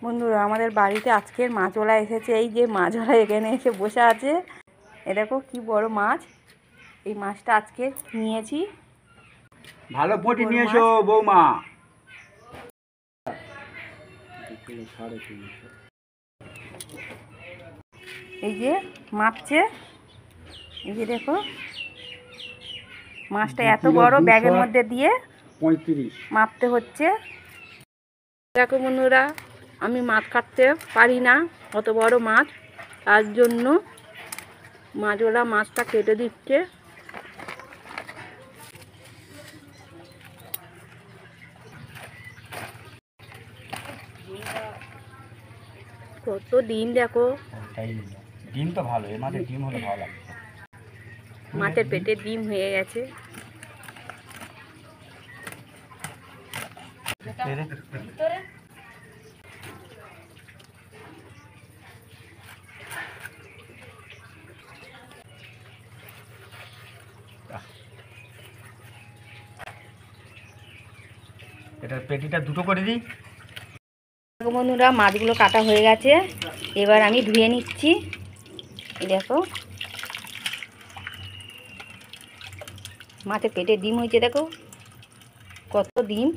বন্ধুরা, আমাদের বাড়িতে আজকের মাছওয়ালা এসেছে। এই যে মাছওয়ালা এখানে এসে বসে আছে। এ দেখো কি বড় মাছ। এই মাছটা আজকে নিয়েছি। ভালো পটি নিয়ে এসো বৌমা। এই যে মাপছে, এই যে দেখো মাছটা এত বড়, ব্যাগের মধ্যে দিয়ে 35 মাপতে হচ্ছে। দেখো বন্ধুরা, আমি মাছ কাটতে পারি না, অত বড় মাছ, তার জন্য মাছওয়ালা মাছটা কেটে দিচ্ছে। কত ডিম দেখো। ডিম তো ভালো, এর মাঝে ডিম হলে ভালো লাগে। মাছের পেটে ডিম হয়ে গেছে। এটা পেটিটা দুটো করে দিই। বন্ধুরা, মাছগুলো কাটা হয়ে গেছে, এবার আমি ধুয়ে নিচ্ছি। এই দেখো মাছের পেটে ডিম হয়েছে, দেখো কত ডিম।